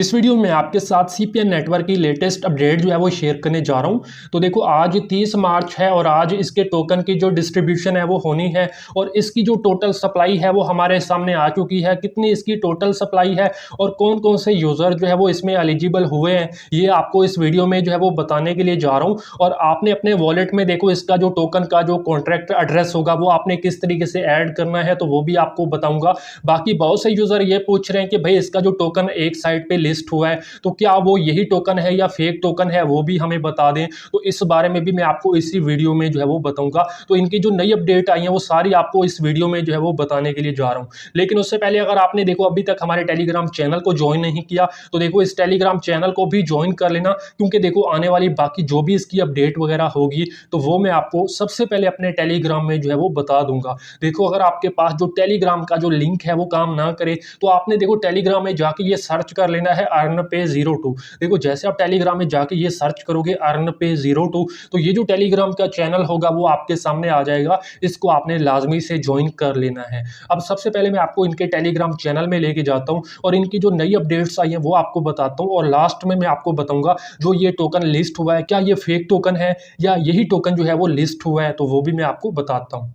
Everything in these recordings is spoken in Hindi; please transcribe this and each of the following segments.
इस वीडियो में आपके साथ सीपीएन नेटवर्क की लेटेस्ट अपडेट जो है वो शेयर करने जा रहा हूं। तो देखो आज 30 मार्च है और आज इसके टोकन की जो डिस्ट्रीब्यूशन है वो होनी है और इसकी जो टोटल सप्लाई है वो हमारे सामने आ चुकी है। कितनी इसकी टोटल सप्लाई है और कौन कौन से यूज़र जो है वो इसमें एलिजिबल हुए हैं, ये आपको इस वीडियो में जो है वो बताने के लिए जा रहा हूँ। और आपने अपने वॉलेट में देखो इसका जो टोकन का जो कॉन्ट्रैक्ट एड्रेस होगा वो आपने किस तरीके से ऐड करना है, तो वो भी आपको बताऊंगा। बाकी बहुत से यूज़र ये पूछ रहे हैं कि भाई इसका जो टोकन एक साइड पे लिस्ट हुआ है तो क्या वो यही टोकन है या फेक टोकन है, वो भी हमें बता दें। तो इस बारे में भी मैं आपको इसी वीडियो में जो है वो बताऊंगा। तो इनकी जो नई अपडेट आई है वो सारी आपको इस वीडियो में जो है वो बताने के लिए जा रहा हूं। लेकिन उससे पहले अगर आपने देखो अभी तक हमारे टेलीग्राम चैनल को ज्वाइन नहीं किया तो देखो इस टेलीग्राम चैनल को भी ज्वाइन कर लेना, क्योंकि देखो आने वाली बाकी जो भी इसकी अपडेट वगैरह होगी तो वो मैं आपको सबसे पहले अपने टेलीग्राम में जो है वो बता दूंगा। देखो अगर आपके पास जो टेलीग्राम का जो लिंक है वो काम ना करे तो आपने देखो टेलीग्राम में जाके ये सर्च कर लेना है EarnPay02। देखो जैसे आप टेलीग्राम में जाके ये सर्च करोगे EarnPay02 तो ये जो टेलीग्राम का चैनल होगा वो आपके सामने आ जाएगा। इसको आपने लाजमी से ज्वाइन कर लेना है। अब सबसे पहले मैं आपको इनके टेलीग्राम चैनल में लेके जाता हूँ और इनकी जो नई अपडेट्स आई हैं वो आपको बताता हूँ और लास्ट में मैं आपको बताऊंगा जो ये टोकन लिस्ट हुआ है क्या ये फेक टोकन है या यही टोकन जो है वो लिस्ट हुआ है, तो वो भी मैं आपको बताता हूँ।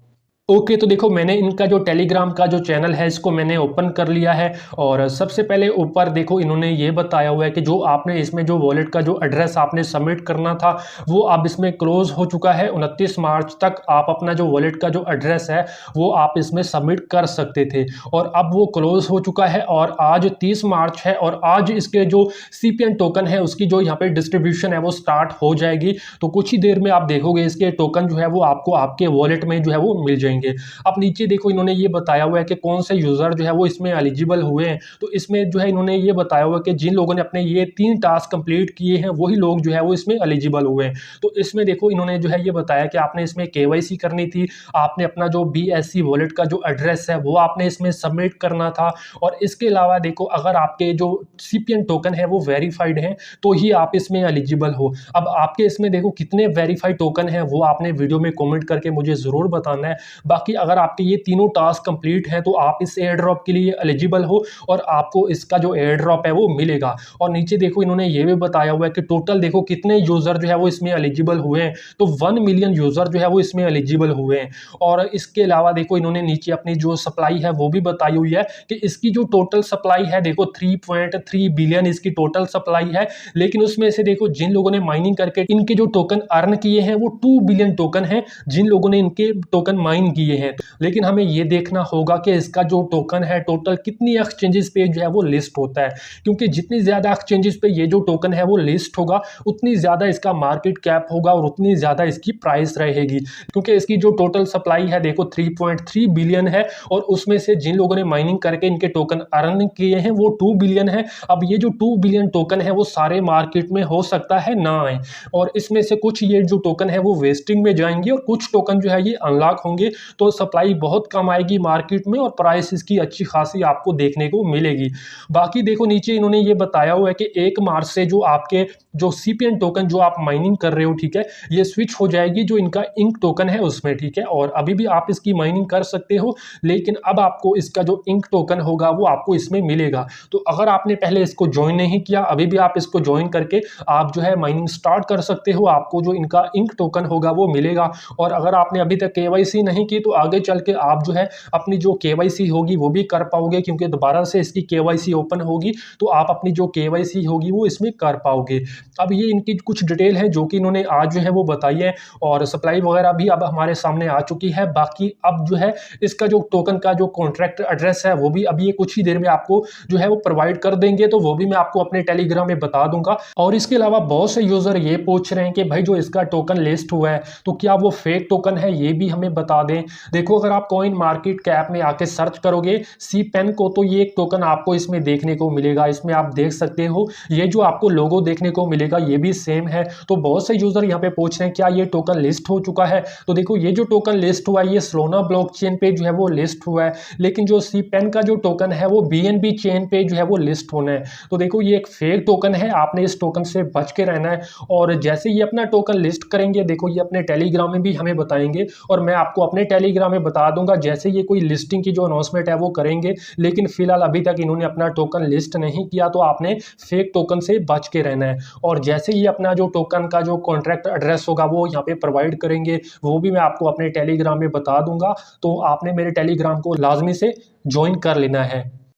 ओके तो देखो मैंने इनका जो टेलीग्राम का जो चैनल है इसको मैंने ओपन कर लिया है और सबसे पहले ऊपर देखो इन्होंने ये बताया हुआ है कि जो आपने इसमें जो वॉलेट का जो एड्रेस आपने सबमिट करना था वो अब इसमें क्लोज हो चुका है। 29 मार्च तक आप अपना जो वॉलेट का जो एड्रेस है वो आप इसमें सबमिट कर सकते थे और अब वो क्लोज हो चुका है और आज 30 मार्च है और आज इसके जो सीपीएन टोकन है उसकी जो यहाँ पे डिस्ट्रीब्यूशन है वो स्टार्ट हो जाएगी। तो कुछ ही देर में आप देखोगे इसके टोकन जो है वो आपको आपके वॉलेट में जो है वो मिल जाएंगे। अब नीचे देखो इन्होंने ये बताया हुआ है कि कौन से यूजर जो है वो इसमें एलिजिबल हुए हैं। तो इसमें जो है इन्होंने ये बताया हुआ है कि जिन लोगों ने अपने ये 3 टास्क कंप्लीट किए हैं वही लोग जो है वो इसमें एलिजिबल हुए हैं। तो इसमें देखो इन्होंने जो है ये बताया कि आपने इसमें केवाईसी करनी थी, आपने अपना जो बीएससी वॉलेट का जो एड्रेस है वो आपने इसमें सबमिट करना था और इसके अलावा देखो अगर आपके जो सीपीएन टोकन है वो वेरीफाइड है तो ही आप इसमें एलिजिबल हो। अब आपके इसमें देखो कितने वेरीफाइड टोकन है वो आपने वीडियो में कमेंट करके मुझे जरूर बताना है। बाकी अगर आपके ये तीनों टास्क कंप्लीट हैं तो आप इस एयर ड्रॉप के लिए एलिजिबल हो और आपको इसका जो एयर ड्रॉप है वो मिलेगा। और नीचे देखो इन्होंने ये भी बताया हुआ है कि टोटल देखो कितने यूजर जो है वो इसमें एलिजिबल हुए हैं, तो 1 मिलियन यूजर जो है वो इसमें एलिजिबल हुए हैं। और इसके अलावा देखो इन्होंने नीचे अपनी जो सप्लाई है वो भी बताई हुई है कि इसकी जो टोटल सप्लाई है देखो 3.3 बिलियन इसकी टोटल सप्लाई है। लेकिन उसमें से देखो जिन लोगों ने माइनिंग करके इनके जो टोकन अर्न किए हैं वो 2 बिलियन टोकन है जिन लोगों ने इनके टोकन माइन किए हैं। लेकिन हमें यह देखना होगा कि इसका जो टोकन है टोटल कितनी एक्सचेंजेस पे जो है वो लिस्ट होता है, क्योंकि जितनी ज्यादा एक्सचेंजेस पे ये जो टोकन है वो लिस्ट होगा उतनी ज्यादा इसका मार्केट कैप होगा और उतनी ज्यादा इसकी प्राइस रहेगी। क्योंकि इसकी जो टोटल सप्लाई है देखो 3.3 बिलियन है और उसमें से जिन लोगों ने माइनिंग करके इनके टोकन अर्न किए हैं वो 2 बिलियन है। अब ये जो 2 बिलियन टोकन है वो सारे मार्केट में हो सकता है ना आए और इसमें से कुछ ये जो टोकन है वो वेस्टिंग में जाएंगे और कुछ टोकन जो है ये अनलॉक होंगे। तो सप्लाई बहुत कम आएगी मार्केट में और प्राइस इसकी अच्छी खासी आपको देखने को मिलेगी। बाकी देखो नीचे इन्होंने ये बताया हुआ है कि 1 मार्च से जो आपके जो सीपीएन टोकन जो आप माइनिंग कर रहे हो ठीक है, ये स्विच हो जाएगी जो इनका इंक टोकन है उसमें, ठीक है। और अभी भी आप इसकी माइनिंग कर सकते हो लेकिन अब आपको इसका जो इंक टोकन होगा वो आपको इसमें मिलेगा। तो अगर आपने पहले इसको ज्वाइन नहीं किया अभी भी आप इसको ज्वाइन करके आप जो है माइनिंग स्टार्ट कर सकते हो, आपको जो इनका इंक टोकन होगा वो मिलेगा। और अगर आपने अभी तक केवाईसी नहीं की तो आगे चल के आप जो है अपनी जो केवाईसी होगी वो भी कर पाओगे, क्योंकि दोबारा से इसकी केवाईसी ओपन होगी तो आप अपनी जो केवाईसी होगी वो इसमें कर पाओगे। अब ये इनकी कुछ डिटेल है जो कि इन्होंने आज जो है वो बताई है और सप्लाई वगैरह भी अब हमारे सामने आ चुकी है। बाकी अब जो है इसका जो टोकन का जो कॉन्ट्रैक्ट एड्रेस है वो भी अब ये कुछ ही देर में आपको जो है वो प्रोवाइड कर देंगे, तो वो भी मैं आपको अपने टेलीग्राम में बता दूंगा। और इसके अलावा बहुत से यूजर ये पूछ रहे हैं कि भाई जो इसका टोकन लिस्ट हुआ है तो क्या वो फेक टोकन है, ये भी हमें बता दें। देखो अगर आप कॉइन मार्केट कैप में आके सर्च करोगे सीपेन को तो ये एक टोकन आपको इसमें देखने को मिलेगा। इसमें आप देख सकते हो ये जो आपको लोगो देखने को मिलेगा ये भी सेम है। तो बहुत से यूजर यहाँ पे पूछ रहे हैं क्या ये टोकन लिस्ट हो चुका है। तो देखो ये जो टोकन लिस्ट हुआ है ये सोलाना ब्लॉकचेन पे जो है वो लिस्ट हुआ है, लेकिन जो सीपेन का जो टोकन है वो बीएनबी चेन पे जो है वो लिस्ट होना है। तो देखो ये एक फेक टोकन है, आपने इस टोकन से बच के रहना है। और जैसे ये अपना टोकन लिस्ट करेंगे देखो ये अपने टेलीग्राम में भी हमें बताएंगे और मैं आपको अपने टेलीग्राम में बता दूंगा जैसे ये कोई लिस्टिंग की जो अनाउंसमेंट है वो करेंगे। लेकिन फिलहाल अभी तक इन्होंने अपना टोकन लिस्ट नहीं किया, तो आपने फेक टोकन से बच के रहना है। और जैसे ही अपना जो टोकन का जो कॉन्ट्रैक्ट एड्रेस होगा वो यहाँ पे प्रोवाइड करेंगे, वो भी मैं आपको अपने टेलीग्राम में बता दूंगा। तो आपने मेरे टेलीग्राम को लाजमी से ज्वाइन कर लेना है।